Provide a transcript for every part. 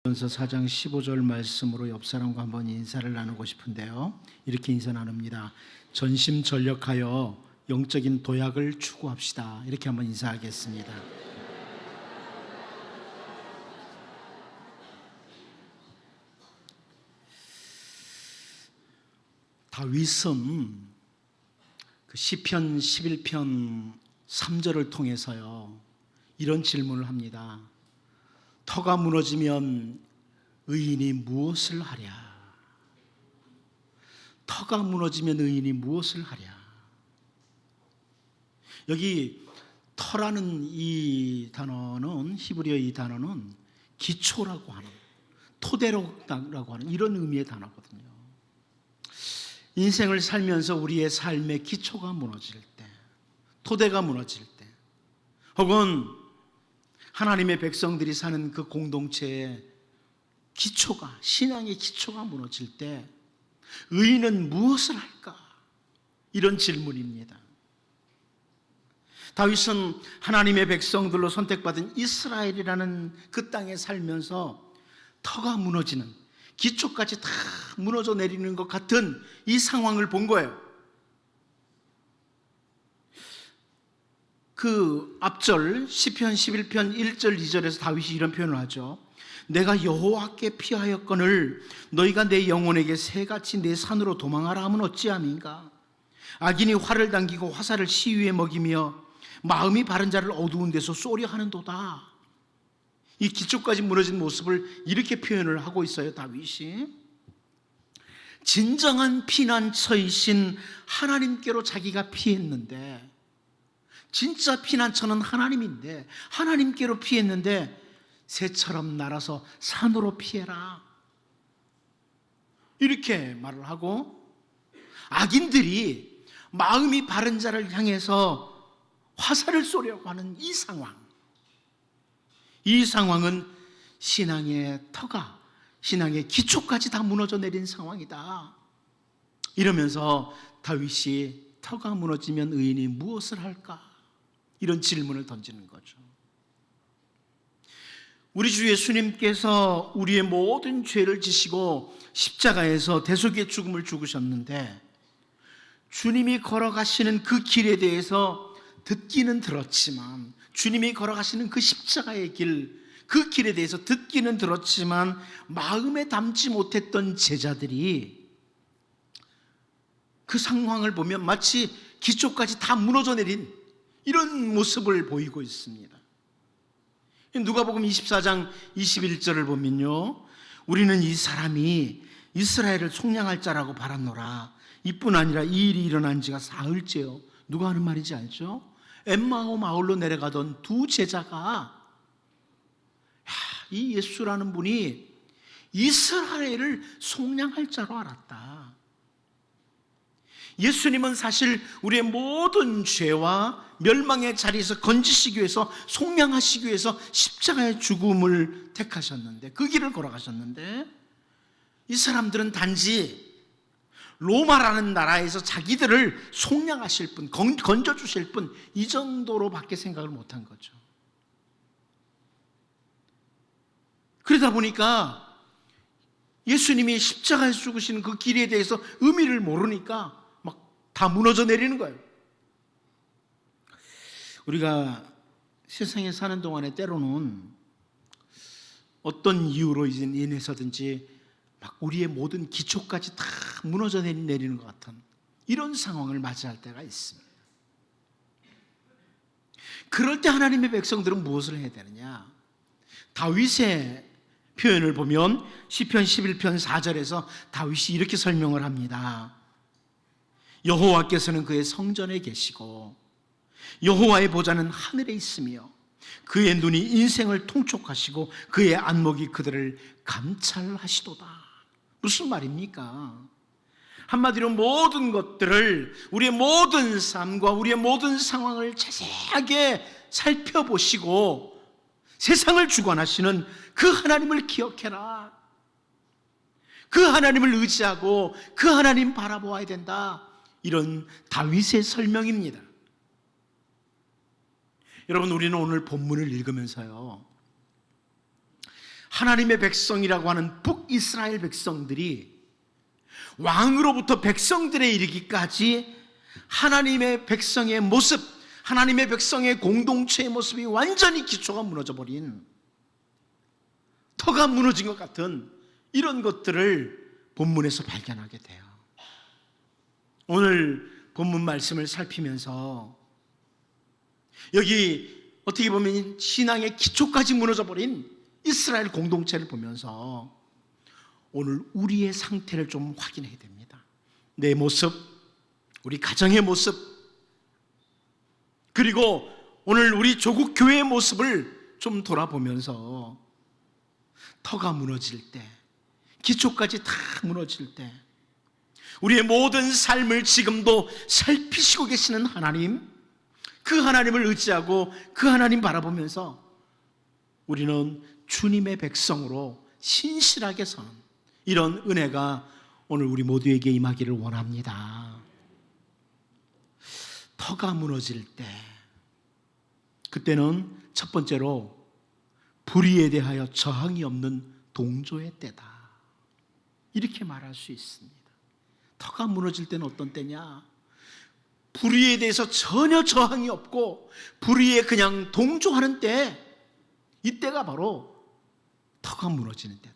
전서 4장 15절 말씀으로 옆 사람과 한번 인사를 나누고 싶은데요. 이렇게 인사 나눕니다. 전심전력하여 영적인 도약을 추구합시다. 이렇게 한번 인사하겠습니다. 다윗은 그 시편 11편 3절을 통해서요, 이런 질문을 합니다. 터가 무너지면 의인이 무엇을 하랴? 터가 무너지면 의인이 무엇을 하랴? 여기 터라는 이 단어는, 히브리어 이 단어는 기초라고 하는, 토대라고 하는 이런 의미의 단어거든요. 인생을 살면서 우리의 삶의 기초가 무너질 때, 토대가 무너질 때, 혹은 하나님의 백성들이 사는 그 공동체의 기초가, 신앙의 기초가 무너질 때 의인은 무엇을 할까? 이런 질문입니다. 다윗은 하나님의 백성들로 선택받은 이스라엘이라는 그 땅에 살면서 터가 무너지는, 기초까지 다 무너져 내리는 것 같은 이 상황을 본 거예요. 그 앞절 시편 11편 1절 2절에서 다윗이 이런 표현을 하죠. 내가 여호와께 피하였거늘 너희가 내 영혼에게 새같이 내 산으로 도망하라 하면 어찌함인가? 악인이 활을 당기고 화살을 시위에 먹이며 마음이 바른 자를 어두운 데서 쏘려 하는도다. 이 기초까지 무너진 모습을 이렇게 표현을 하고 있어요, 다윗이. 진정한 피난처이신 하나님께로 자기가 피했는데, 진짜 피난처는 하나님인데 하나님께로 피했는데 새처럼 날아서 산으로 피해라, 이렇게 말을 하고, 악인들이 마음이 바른 자를 향해서 화살을 쏘려고 하는 이 상황, 이 상황은 신앙의 터가, 신앙의 기초까지 다 무너져 내린 상황이다. 이러면서 다윗이 터가 무너지면 의인이 무엇을 할까? 이런 질문을 던지는 거죠. 우리 주 예수님께서 우리의 모든 죄를 지시고 십자가에서 대속의 죽음을 죽으셨는데, 주님이 걸어가시는 그 길에 대해서 듣기는 들었지만, 주님이 걸어가시는 그 십자가의 길, 그 길에 대해서 듣기는 들었지만 마음에 담지 못했던 제자들이 그 상황을 보면 마치 기초까지 다 무너져 내린 이런 모습을 보이고 있습니다. 누가복음 24장 21절을 보면요, 우리는 이 사람이 이스라엘을 속량할 자라고 바랐노라. 이뿐 아니라 이 일이 일어난 지가 사흘째요. 누가 하는 말인지 알죠? 엠마오 마을로 내려가던 두 제자가 이 예수라는 분이 이스라엘을 속량할 자로 알았다. 예수님은 사실 우리의 모든 죄와 멸망의 자리에서 건지시기 위해서, 속량하시기 위해서 십자가의 죽음을 택하셨는데, 그 길을 걸어가셨는데, 이 사람들은 단지 로마라는 나라에서 자기들을 속량하실 분, 건져주실 분, 이 정도로밖에 생각을 못한 거죠. 그러다 보니까 예수님이 십자가에서 죽으시는 그 길에 대해서 의미를 모르니까 막 다 무너져 내리는 거예요. 우리가 세상에 사는 동안에 때로는 어떤 이유로 인해서든지 막 우리의 모든 기초까지 다 무너져 내리는 것 같은 이런 상황을 맞이할 때가 있습니다. 그럴 때 하나님의 백성들은 무엇을 해야 되느냐? 다윗의 표현을 보면 시편 11편 4절에서 다윗이 이렇게 설명을 합니다. 여호와께서는 그의 성전에 계시고 여호와의 보좌는 하늘에 있으며 그의 눈이 인생을 통촉하시고 그의 안목이 그들을 감찰하시도다. 무슨 말입니까? 한마디로 모든 것들을, 우리의 모든 삶과 우리의 모든 상황을 자세하게 살펴보시고 세상을 주관하시는 그 하나님을 기억해라. 그 하나님을 의지하고 그 하나님 바라보아야 된다. 이런 다윗의 설명입니다. 여러분, 우리는 오늘 본문을 읽으면서요, 하나님의 백성이라고 하는 북이스라엘 백성들이 왕으로부터 백성들에 이르기까지 하나님의 백성의 모습, 하나님의 백성의 공동체의 모습이 완전히 기초가 무너져버린, 터가 무너진 것 같은 이런 것들을 본문에서 발견하게 돼요. 오늘 본문 말씀을 살피면서 여기 어떻게 보면 신앙의 기초까지 무너져버린 이스라엘 공동체를 보면서 오늘 우리의 상태를 좀 확인해야 됩니다. 내 모습, 우리 가정의 모습, 그리고 오늘 우리 조국 교회의 모습을 좀 돌아보면서 터가 무너질 때, 기초까지 다 무너질 때 우리의 모든 삶을 지금도 살피시고 계시는 하나님, 그 하나님을 의지하고 그 하나님 바라보면서 우리는 주님의 백성으로 신실하게 서는 이런 은혜가 오늘 우리 모두에게 임하기를 원합니다. 터가 무너질 때, 그때는 첫 번째로 불의에 대하여 저항이 없는 동조의 때다, 이렇게 말할 수 있습니다. 터가 무너질 때는 어떤 때냐? 불의에 대해서 전혀 저항이 없고 불의에 그냥 동조하는 때, 이때가 바로 터가 무너지는 때다.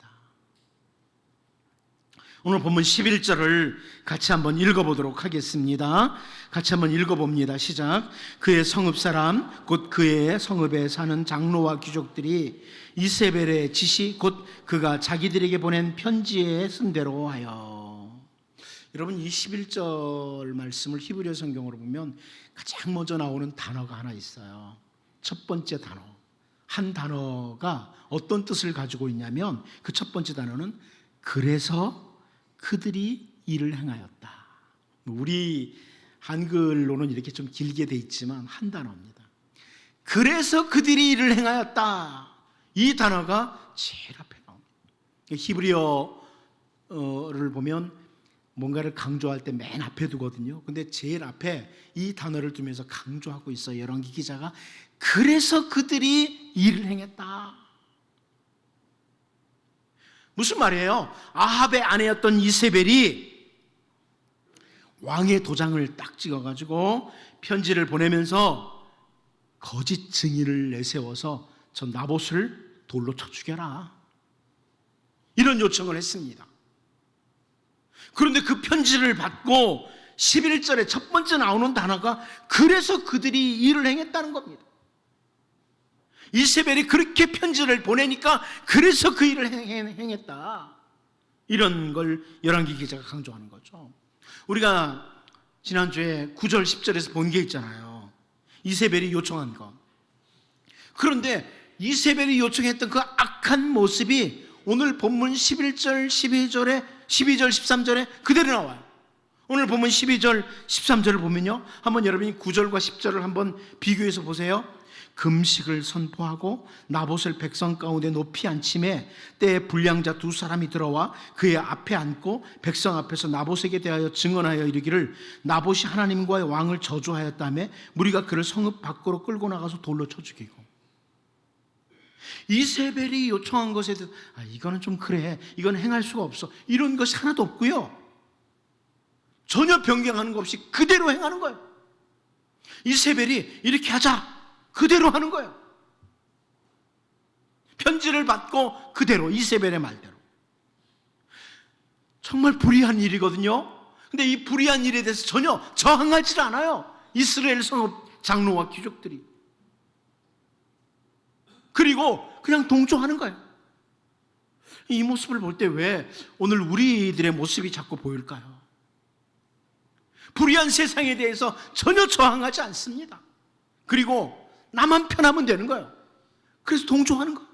오늘 본문 11절을 같이 한번 읽어보도록 하겠습니다. 같이 한번 읽어봅니다. 시작. 그의 성읍 사람 곧 그의 성읍에 사는 장로와 귀족들이 이세벨의 지시 곧 그가 자기들에게 보낸 편지에 쓴 대로 하여. 여러분, 이 11절 말씀을 히브리어 성경으로 보면 가장 먼저 나오는 단어가 하나 있어요. 첫 번째 단어. 한 단어가 어떤 뜻을 가지고 있냐면 그 첫 번째 단어는 그래서 그들이 일을 행하였다. 우리 한글로는 이렇게 좀 길게 돼 있지만 한 단어입니다. 그래서 그들이 일을 행하였다. 이 단어가 제일 앞에 나옵니다. 히브리어를 보면 뭔가를 강조할 때 맨 앞에 두거든요. 근데 제일 앞에 이 단어를 두면서 강조하고 있어요. 열왕기 기자가 그래서 그들이 일을 행했다. 무슨 말이에요? 아합의 아내였던 이세벨이 왕의 도장을 딱 찍어가지고 편지를 보내면서 거짓 증인을 내세워서 저 나봇을 돌로 쳐 죽여라, 이런 요청을 했습니다. 그런데 그 편지를 받고 11절에 첫 번째 나오는 단어가 그래서 그들이 일을 행했다는 겁니다. 이세벨이 그렇게 편지를 보내니까 그래서 그 일을 행했다, 이런 걸 열왕기 기자가 강조하는 거죠. 우리가 지난주에 9절 10절에서 본 게 있잖아요. 이세벨이 요청한 것. 그런데 이세벨이 요청했던 그 악한 모습이 오늘 본문 11절 12절 13절에 그대로 나와요. 오늘 본문 12절 13절을 보면요, 한번 여러분이 9절과 10절을 한번 비교해서 보세요. 금식을 선포하고 나봇을 백성 가운데 높이 앉힘에 때에 불량자 두 사람이 들어와 그의 앞에 앉고 백성 앞에서 나봇에게 대하여 증언하여 이르기를 나봇이 하나님과 왕을 저주하였다며 무리가 그를 성읍 밖으로 끌고 나가서 돌로 쳐 죽이고. 이세벨이 요청한 것에 대해서 이거는 좀 그래, 이건 행할 수가 없어, 이런 것이 하나도 없고요, 전혀 변경하는 것 없이 그대로 행하는 거예요. 이세벨이 이렇게 하자, 그대로 하는 거예요. 편지를 받고 그대로, 이세벨의 말대로. 정말 불의한 일이거든요. 근데 이 불의한 일에 대해서 전혀 저항하지 않아요, 이스라엘 성읍 장로와 귀족들이. 그리고 그냥 동조하는 거예요. 이 모습을 볼 때 왜 오늘 우리들의 모습이 자꾸 보일까요? 불의한 세상에 대해서 전혀 저항하지 않습니다. 그리고 나만 편하면 되는 거예요. 그래서 동조하는 거예요.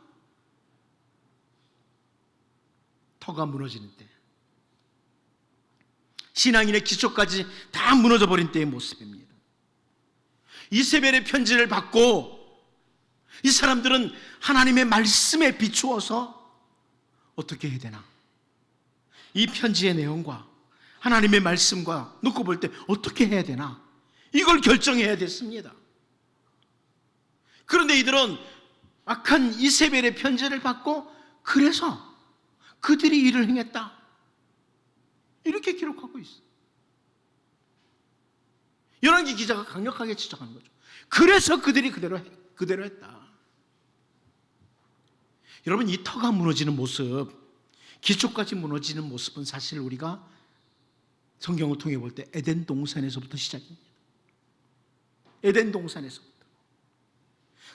터가 무너지는 때, 신앙인의 기초까지 다 무너져버린 때의 모습입니다. 이세벨의 편지를 받고 이 사람들은 하나님의 말씀에 비추어서 어떻게 해야 되나, 이 편지의 내용과 하나님의 말씀과 놓고 볼 때 어떻게 해야 되나, 이걸 결정해야 됐습니다. 그런데 이들은 악한 이세벨의 편지를 받고 그래서 그들이 이를 행했다. 이렇게 기록하고 있어. 열왕기 기자가 강력하게 지적하는 거죠. 그래서 그들이 그대로 했다. 여러분, 이 터가 무너지는 모습, 기초까지 무너지는 모습은 사실 우리가 성경을 통해 볼 때 에덴 동산에서부터 시작입니다. 에덴 동산에서부터.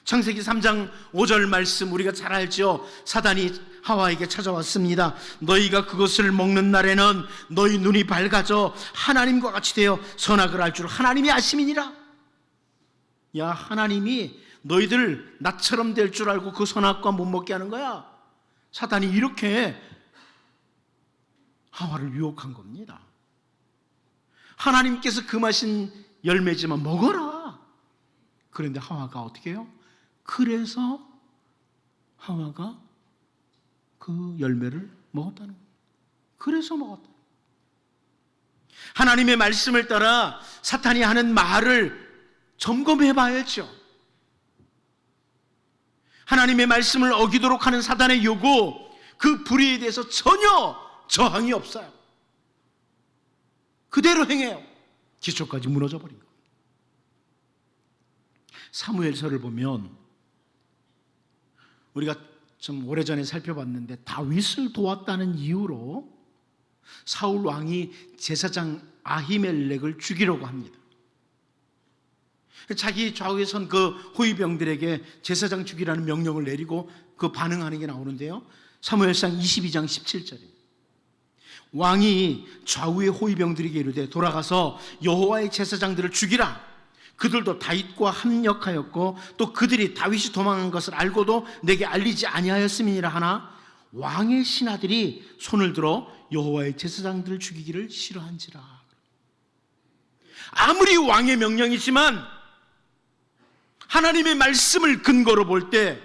창세기 3장 5절 말씀 우리가 잘 알죠. 사단이 하와에게 찾아왔습니다. 너희가 그것을 먹는 날에는 너희 눈이 밝아져 하나님과 같이 되어 선악을 알 줄 하나님이 아심이니라. 야, 하나님이 너희들 나처럼 될 줄 알고 그 선악과 못 먹게 하는 거야. 사단이 이렇게 하와를 유혹한 겁니다. 하나님께서 금하신 열매지만 먹어라. 그런데 하와가 어떻게 해요? 그래서 하와가 그 열매를 먹었다는 거예요. 그래서 먹었다. 하나님의 말씀을 따라 사탄이 하는 말을 점검해 봐야죠. 하나님의 말씀을 어기도록 하는 사단의 요구, 그 불의에 대해서 전혀 저항이 없어요. 그대로 행해요. 기초까지 무너져 버린 거예요. 사무엘서를 보면 우리가 좀 오래전에 살펴봤는데 다윗을 도왔다는 이유로 사울 왕이 제사장 아히멜렉을 죽이려고 합니다. 자기 좌우에 선 그 호위병들에게 제사장 죽이라는 명령을 내리고 그 반응하는 게 나오는데요. 사무엘상 22장 17절입니다. 왕이 좌우의 호위병들에게 이르되 돌아가서 여호와의 제사장들을 죽이라. 그들도 다윗과 합력하였고 또 그들이 다윗이 도망한 것을 알고도 내게 알리지 아니하였음이니라 하나 왕의 신하들이 손을 들어 여호와의 제사장들을 죽이기를 싫어한지라. 아무리 왕의 명령이지만 하나님의 말씀을 근거로 볼 때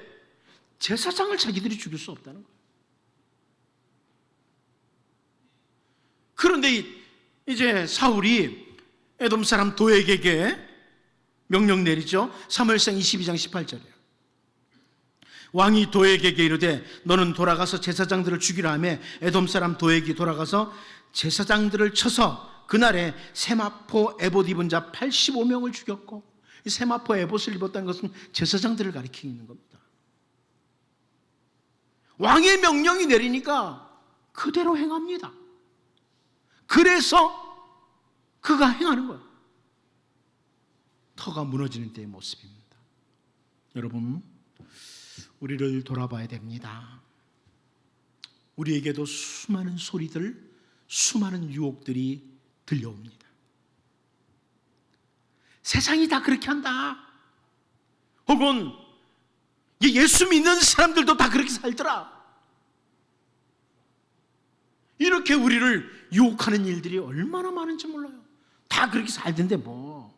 제사장을 자기들이 죽일 수 없다는 거예요. 그런데 이제 사울이 에돔 사람 도액에게 명령 내리죠. 사무엘상 22장 18절이에요. 왕이 도액에게 이르되 너는 돌아가서 제사장들을 죽이라 하며 에돔 사람 도액이 돌아가서 제사장들을 쳐서 그날에 세마포 에봇 입은 자 85명을 죽였고, 이 세마포 에봇을 입었다는 것은 제사장들을 가리키는 겁니다. 왕의 명령이 내리니까 그대로 행합니다. 그래서 그가 행하는 거예요. 터가 무너지는 때의 모습입니다. 여러분, 우리를 돌아봐야 됩니다. 우리에게도 수많은 소리들, 수많은 유혹들이 들려옵니다. 세상이 다 그렇게 한다. 혹은 예수 믿는 사람들도 다 그렇게 살더라. 이렇게 우리를 유혹하는 일들이 얼마나 많은지 몰라요. 다 그렇게 살던데 뭐.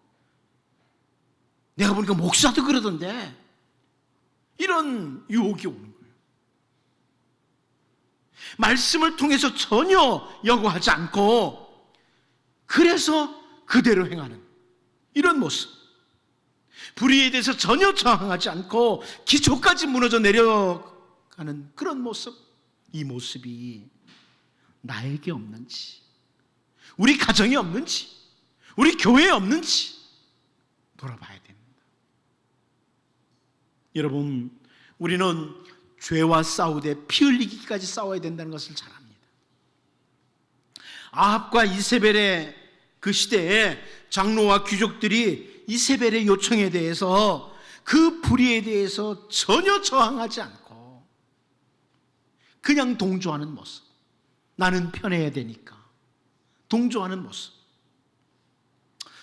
내가 보니까 목사도 그러던데. 이런 유혹이 오는 거예요. 말씀을 통해서 전혀 여과하지 않고 그래서 그대로 행하는 이런 모습. 불의에 대해서 전혀 저항하지 않고 기초까지 무너져 내려가는 그런 모습. 이 모습이 나에게 없는지, 우리 가정에 없는지, 우리 교회에 없는지 돌아봐야 됩니다. 여러분, 우리는 죄와 싸우되 피 흘리기까지 싸워야 된다는 것을 잘 압니다. 아합과 이세벨의 그 시대에 장로와 귀족들이 이세벨의 요청에 대해서, 그 불의에 대해서 전혀 저항하지 않고 그냥 동조하는 모습. 나는 편해야 되니까 동조하는 모습.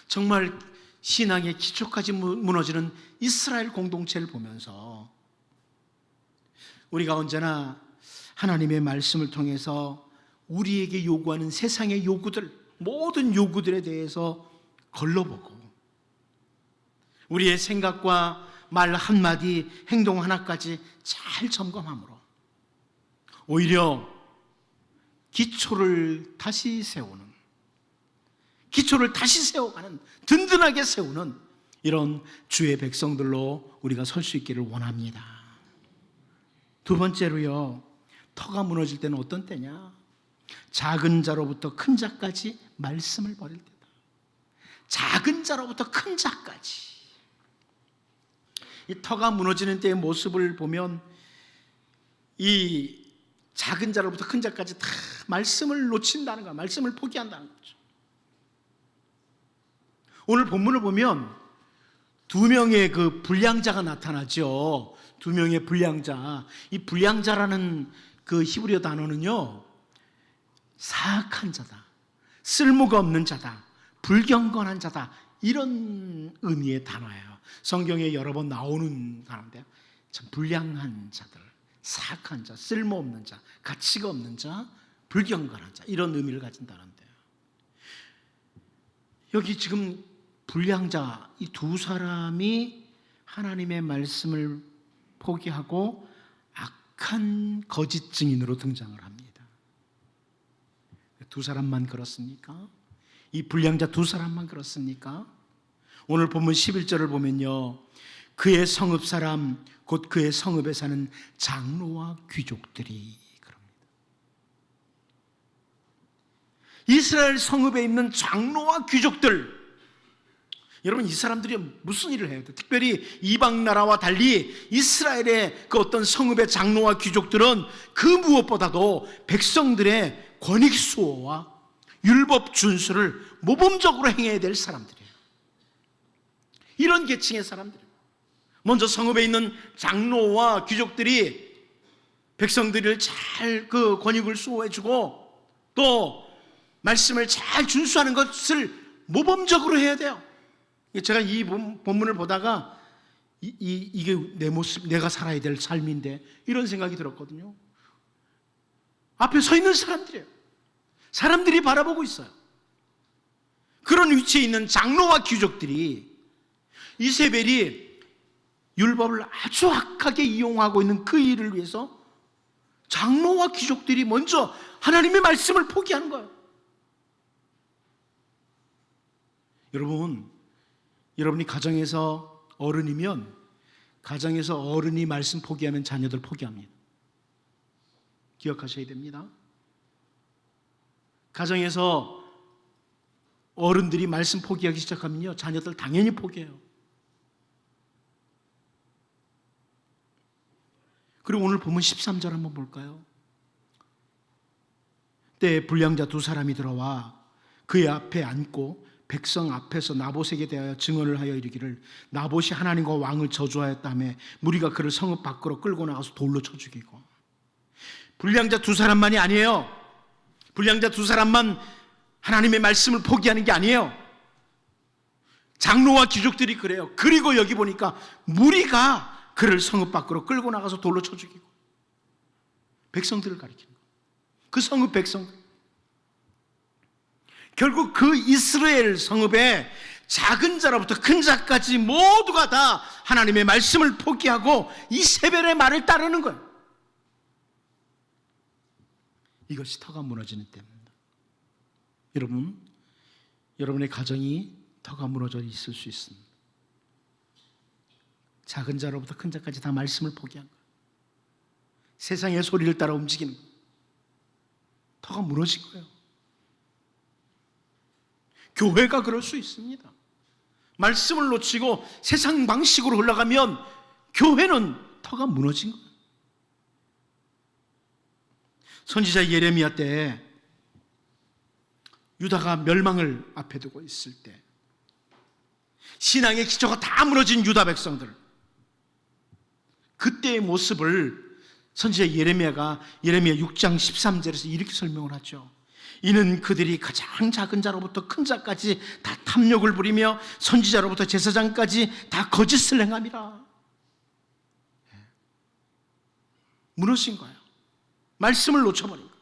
정말 신앙의 기초까지 무너지는 이스라엘 공동체를 보면서 우리가 언제나 하나님의 말씀을 통해서 우리에게 요구하는 세상의 요구들, 모든 요구들에 대해서 걸러보고 우리의 생각과 말 한마디, 행동 하나까지 잘 점검함으로 오히려 기초를 다시 세우는, 기초를 다시 세워가는, 든든하게 세우는 이런 주의 백성들로 우리가 설 수 있기를 원합니다. 두 번째로요, 터가 무너질 때는 어떤 때냐? 작은 자로부터 큰 자까지 말씀을 버릴 때다. 작은 자로부터 큰 자까지. 이 터가 무너지는 때의 모습을 보면 이 작은 자로부터 큰 자까지 다 말씀을 놓친다는 거야. 말씀을 포기한다는 거죠. 오늘 본문을 보면 두 명의 그 불량자가 나타나죠. 두 명의 불량자. 이 불량자라는 그 히브리어 단어는요, 사악한 자다, 쓸모가 없는 자다, 불경건한 자다, 이런 의미의 단어예요. 성경에 여러 번 나오는 단어인데요. 참 불량한 자들, 사악한 자, 쓸모없는 자, 가치가 없는 자, 불경건한 자, 이런 의미를 가진 단어인데요. 여기 지금 불량자 이 두 사람이 하나님의 말씀을 포기하고 악한 거짓 증인으로 등장을 합니다. 두 사람만 그렇습니까? 이 불량자 두 사람만 그렇습니까? 오늘 본문 11절을 보면요, 그의 성읍 사람 곧 그의 성읍에 사는 장로와 귀족들이 그럽니다. 이스라엘 성읍에 있는 장로와 귀족들, 여러분 이 사람들이 무슨 일을 해야 돼요? 특별히 이방 나라와 달리 이스라엘의 그 어떤 성읍의 장로와 귀족들은 그 무엇보다도 백성들의 권익 수호와 율법 준수를 모범적으로 행해야 될 사람들이에요. 이런 계층의 사람들이에요. 먼저 성읍에 있는 장로와 귀족들이 백성들을 잘 그 권익을 수호해주고 또 말씀을 잘 준수하는 것을 모범적으로 해야 돼요. 제가 이 본문을 보다가 이게 내 모습, 내가 살아야 될 삶인데 이런 생각이 들었거든요. 앞에 서 있는 사람들이에요. 사람들이 바라보고 있어요. 그런 위치에 있는 장로와 귀족들이 이세벨이 율법을 아주 악하게 이용하고 있는 그 일을 위해서 장로와 귀족들이 먼저 하나님의 말씀을 포기하는 거예요. 여러분이 가정에서 어른이면 가정에서 어른이 말씀 포기하면 자녀들 포기합니다. 기억하셔야 됩니다. 가정에서 어른들이 말씀 포기하기 시작하면요, 자녀들 당연히 포기해요. 그리고 오늘 보면 13절 한번 볼까요? 때에 불량자 두 사람이 들어와 그의 앞에 앉고 백성 앞에서 나봇에게 대하여 증언을 하여 이르기를 나봇이 하나님과 왕을 저주하였다며 무리가 그를 성읍 밖으로 끌고 나가서 돌로 쳐 죽이고. 불량자 두 사람만이 아니에요. 불량자 두 사람만 하나님의 말씀을 포기하는 게 아니에요. 장로와 귀족들이 그래요. 그리고 여기 보니까 무리가 그를 성읍 밖으로 끌고 나가서 돌로 쳐 죽이고. 백성들을 가리키는 거예요. 그 성읍 백성들. 결국 그 이스라엘 성읍에 작은 자로부터 큰 자까지 모두가 다 하나님의 말씀을 포기하고 이세벨의 말을 따르는 거예요. 이것이 터가 무너지는 때입니다. 여러분의 가정이 터가 무너져 있을 수 있습니다. 작은 자로부터 큰 자까지 다 말씀을 포기한 거예요. 세상의 소리를 따라 움직이는 거예요. 터가 무너진 거예요. 교회가 그럴 수 있습니다. 말씀을 놓치고 세상 방식으로 흘러가면 교회는 터가 무너진 거예요. 선지자 예레미야 때 유다가 멸망을 앞에 두고 있을 때 신앙의 기초가 다 무너진 유다 백성들, 그때의 모습을 선지자 예레미야가 예레미야 6장 13절에서 이렇게 설명을 하죠. 이는 그들이 가장 작은 자로부터 큰 자까지 다 탐욕을 부리며 선지자로부터 제사장까지 다 거짓을 행함이라. 무너진 거예요. 말씀을 놓쳐버린 거예요.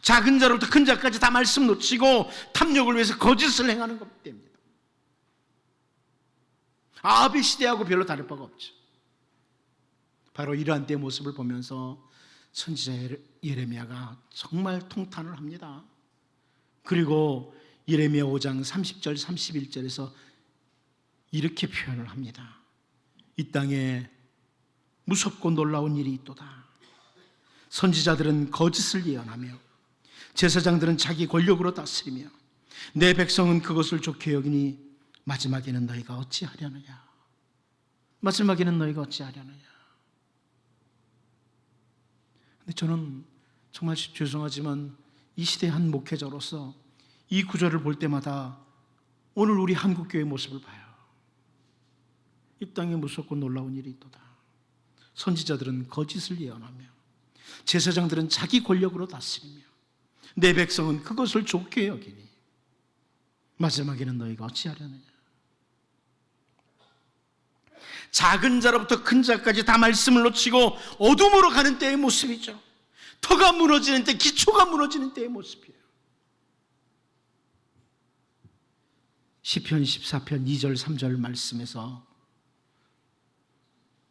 작은 자로부터 큰 자까지 다 말씀 놓치고 탐욕을 위해서 거짓을 행하는 것 때문입니다. 아합의 시대하고 별로 다를 바가 없죠. 바로 이러한 때의 모습을 보면서 선지자 예레미야가 정말 통탄을 합니다. 그리고 예레미야 5장 30절 31절에서 이렇게 표현을 합니다. 이 땅에 무섭고 놀라운 일이 있도다. 선지자들은 거짓을 예언하며 제사장들은 자기 권력으로 다스리며 내 백성은 그것을 좋게 여기니 마지막에는 너희가 어찌하려느냐. 마지막에는 너희가 어찌하려느냐. 근데 저는 정말 죄송하지만 이 시대의 한 목회자로서 이 구절을 볼 때마다 오늘 우리 한국교회의 모습을 봐요. 이 땅에 무섭고 놀라운 일이 있도다. 선지자들은 거짓을 예언하며 제사장들은 자기 권력으로 다스리며 내 백성은 그것을 좋게 여기니 마지막에는 너희가 어찌하려느냐. 작은 자로부터 큰 자까지 다 말씀을 놓치고 어둠으로 가는 때의 모습이죠. 터가 무너지는 때, 기초가 무너지는 때의 모습이에요. 시편 14편 2절 3절 말씀에서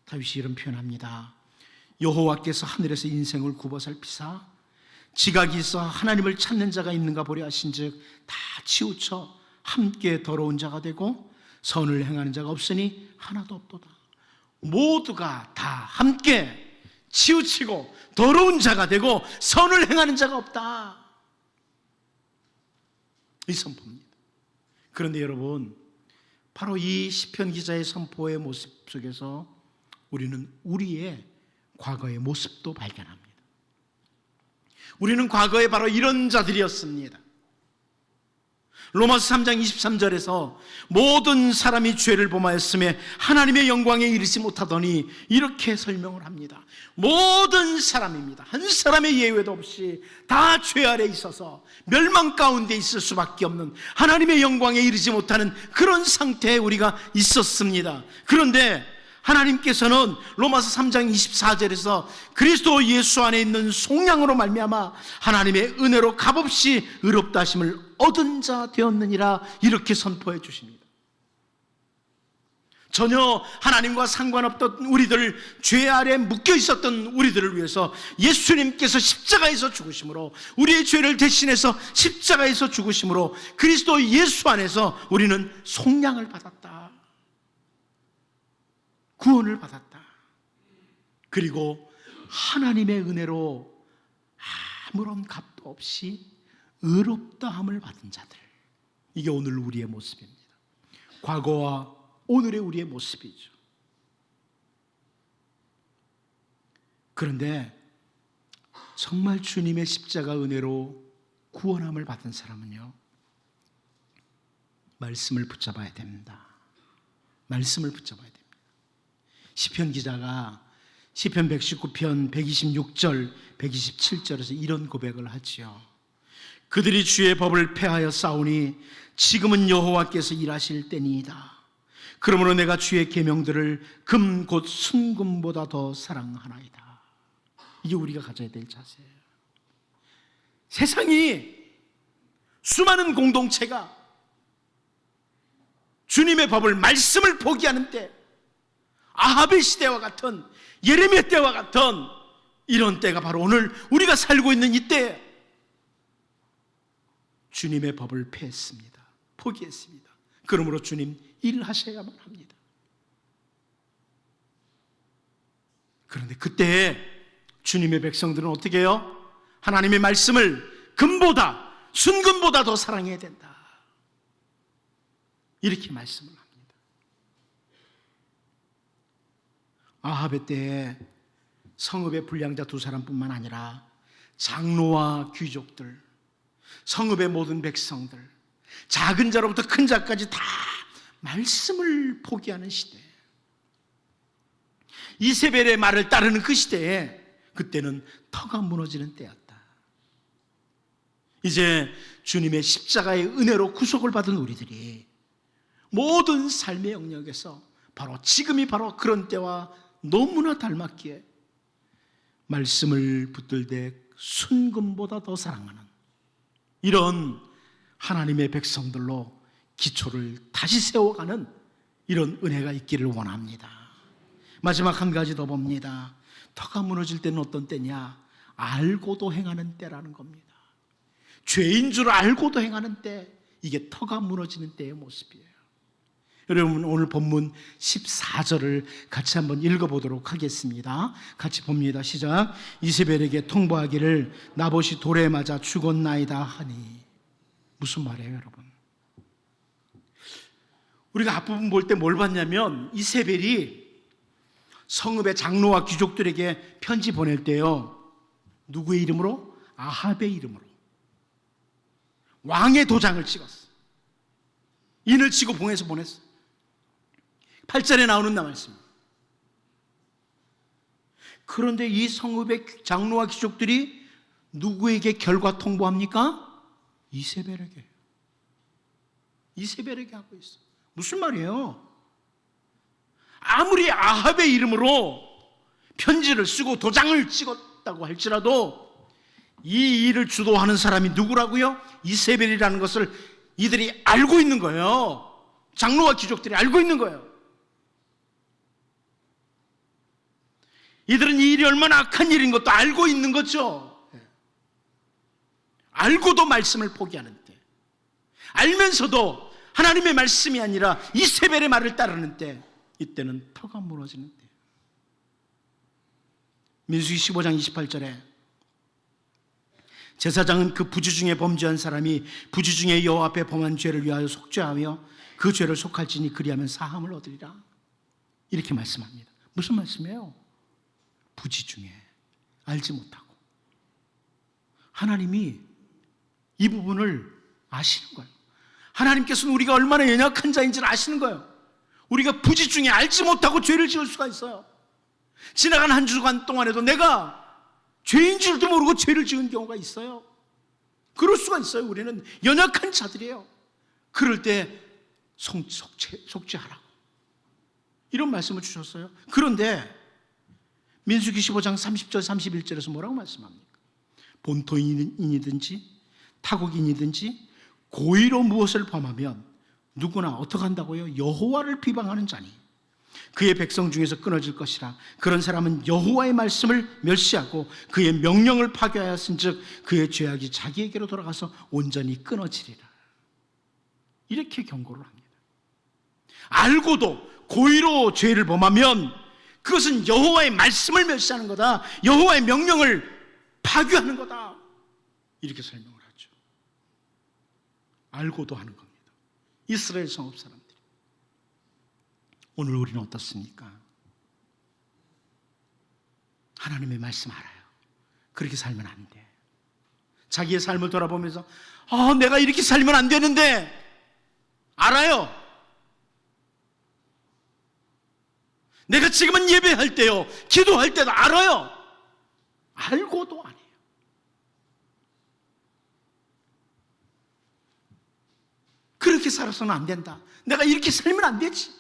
다윗이 이런 표현합니다. 여호와께서 하늘에서 인생을 굽어 살피사 지각이 있어 하나님을 찾는 자가 있는가 보려 하신즉 다 치우쳐 함께 더러운 자가 되고 선을 행하는 자가 없으니 하나도 없도다. 모두가 다 함께 치우치고 더러운 자가 되고 선을 행하는 자가 없다. 이 선포입니다. 그런데 여러분, 바로 이 시편 기자의 선포의 모습 속에서 우리는 우리의 과거의 모습도 발견합니다. 우리는 과거에 바로 이런 자들이었습니다. 로마서 3장 23절에서 모든 사람이 죄를 범하였음에 하나님의 영광에 이르지 못하더니 이렇게 설명을 합니다. 모든 사람입니다. 한 사람의 예외도 없이 다 죄 아래 있어서 멸망 가운데 있을 수밖에 없는 하나님의 영광에 이르지 못하는 그런 상태에 우리가 있었습니다. 그런데 하나님께서는 로마서 3장 24절에서 그리스도 예수 안에 있는 속량으로 말미암아 하나님의 은혜로 값없이 의롭다 하심을 얻은 자 되었느니라 이렇게 선포해 주십니다. 전혀 하나님과 상관없던 우리들, 죄 아래 묶여 있었던 우리들을 위해서 예수님께서 십자가에서 죽으심으로, 우리의 죄를 대신해서 십자가에서 죽으심으로 그리스도 예수 안에서 우리는 속량을 받았다. 구원을 받았다. 그리고 하나님의 은혜로 아무런 값도 없이 의롭다함을 받은 자들, 이게 오늘 우리의 모습입니다. 과거와 오늘의 우리의 모습이죠. 그런데 정말 주님의 십자가 은혜로 구원함을 받은 사람은요, 말씀을 붙잡아야 됩니다. 말씀을 붙잡아야 됩니다. 시편 기자가 시편 119편 126절 127절에서 이런 고백을 하지요. 그들이 주의 법을 폐하여 싸우니 지금은 여호와께서 일하실 때니이다. 그러므로 내가 주의 계명들을 금 곧 순금보다 더 사랑하나이다. 이게 우리가 가져야 될 자세예요. 세상이, 수많은 공동체가 주님의 법을, 말씀을 포기하는 때, 아합의 시대와 같은, 예레미야 때와 같은 이런 때가 바로 오늘 우리가 살고 있는 이때에 주님의 법을 폐했습니다. 포기했습니다. 그러므로 주님 일하셔야만 합니다. 그런데 그때 주님의 백성들은 어떻게 해요? 하나님의 말씀을 금보다, 순금보다 더 사랑해야 된다. 이렇게 말씀을 합니다. 아합의 때에 성읍의 불량자 2사람뿐만 아니라 장로와 귀족들, 성읍의 모든 백성들, 작은 자로부터 큰 자까지 다 말씀을 포기하는 시대, 이세벨의 말을 따르는 그 시대에, 그때는 터가 무너지는 때였다. 이제 주님의 십자가의 은혜로 구속을 받은 우리들이 모든 삶의 영역에서 바로 지금이 바로 그런 때와 너무나 닮았기에 말씀을 붙들되 순금보다 더 사랑하는 이런 하나님의 백성들로 기초를 다시 세워가는 이런 은혜가 있기를 원합니다. 마지막 한 가지 더 봅니다. 터가 무너질 때는 어떤 때냐? 알고도 행하는 때라는 겁니다. 죄인 줄 알고도 행하는 때, 이게 터가 무너지는 때의 모습이에요. 여러분 오늘 본문 14절을 같이 한번 읽어보도록 하겠습니다. 같이 봅니다. 시작. 이세벨에게 통보하기를 나봇이 돌에 맞아 죽었나이다 하니. 무슨 말이에요 여러분? 우리가 앞부분 볼 때 뭘 봤냐면 이세벨이 성읍의 장로와 귀족들에게 편지 보낼 때요, 누구의 이름으로? 아합의 이름으로 왕의 도장을 찍었어. 인을 치고 봉해서 보냈어. 8절에 나오는 말씀입니다. 그런데 이 성읍의 장로와 귀족들이 누구에게 결과 통보합니까? 이세벨에게 하고 있어. 무슨 말이에요? 아무리 아합의 이름으로 편지를 쓰고 도장을 찍었다고 할지라도 이 일을 주도하는 사람이 누구라고요? 이세벨이라는 것을 이들이 알고 있는 거예요. 장로와 귀족들이 알고 있는 거예요. 이들은 이 일이 얼마나 악한 일인 것도 알고 있는 거죠. 알고도 말씀을 포기하는 때, 알면서도 하나님의 말씀이 아니라 이세벨의 말을 따르는 때, 이때는 터가 무너지는 때. 민수기 15장 28절에 제사장은 그 부지 중에 범죄한 사람이 부지 중에 여호와 앞에 범한 죄를 위하여 속죄하며 그 죄를 속할지니 그리하면 사함을 얻으리라. 이렇게 말씀합니다. 무슨 말씀이에요? 부지 중에 알지 못하고. 하나님이 이 부분을 아시는 거예요. 하나님께서는 우리가 얼마나 연약한 자인지를 아시는 거예요. 우리가 부지 중에 알지 못하고 죄를 지을 수가 있어요. 지나간 한 주간 동안에도 내가 죄인 줄도 모르고 죄를 지은 경우가 있어요. 그럴 수가 있어요. 우리는 연약한 자들이에요. 그럴 때 속죄하라고 이런 말씀을 주셨어요. 그런데 민수기 15장 30절 31절에서 뭐라고 말씀합니까? 본토인이든지 타국인이든지 고의로 무엇을 범하면 누구나 어떻게 한다고요? 여호와를 비방하는 자니 그의 백성 중에서 끊어질 것이라. 그런 사람은 여호와의 말씀을 멸시하고 그의 명령을 파괴하였은즉 그의 죄악이 자기에게로 돌아가서 온전히 끊어지리라. 이렇게 경고를 합니다. 알고도 고의로 죄를 범하면 그것은 여호와의 말씀을 멸시하는 거다, 여호와의 명령을 파괴하는 거다, 이렇게 설명을 하죠. 알고도 하는 겁니다. 이스라엘 성읍 사람들이. 오늘 우리는 어떻습니까? 하나님의 말씀 알아요. 그렇게 살면 안 돼. 자기의 삶을 돌아보면서 내가 이렇게 살면 안 되는데 알아요. 내가 지금은 예배할 때요, 기도할 때도 알아요. 알고도 안 해요. 그렇게 살아서는 안 된다, 내가 이렇게 살면 안 되지,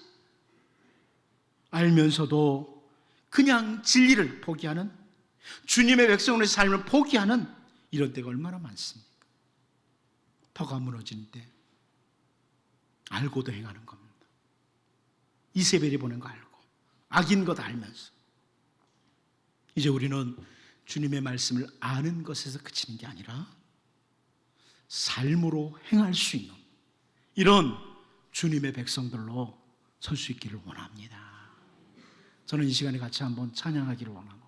알면서도 그냥 진리를 포기하는, 주님의 백성으로의 삶을 포기하는 이런 때가 얼마나 많습니까? 터가 무너지는 때 알고도 행하는 겁니다. 이세벨이 보낸 거 알고 악인 것 알면서. 이제 우리는 주님의 말씀을 아는 것에서 그치는 게 아니라 삶으로 행할 수 있는 이런 주님의 백성들로 설 수 있기를 원합니다. 저는 이 시간에 같이 한번 찬양하기를 원합니다.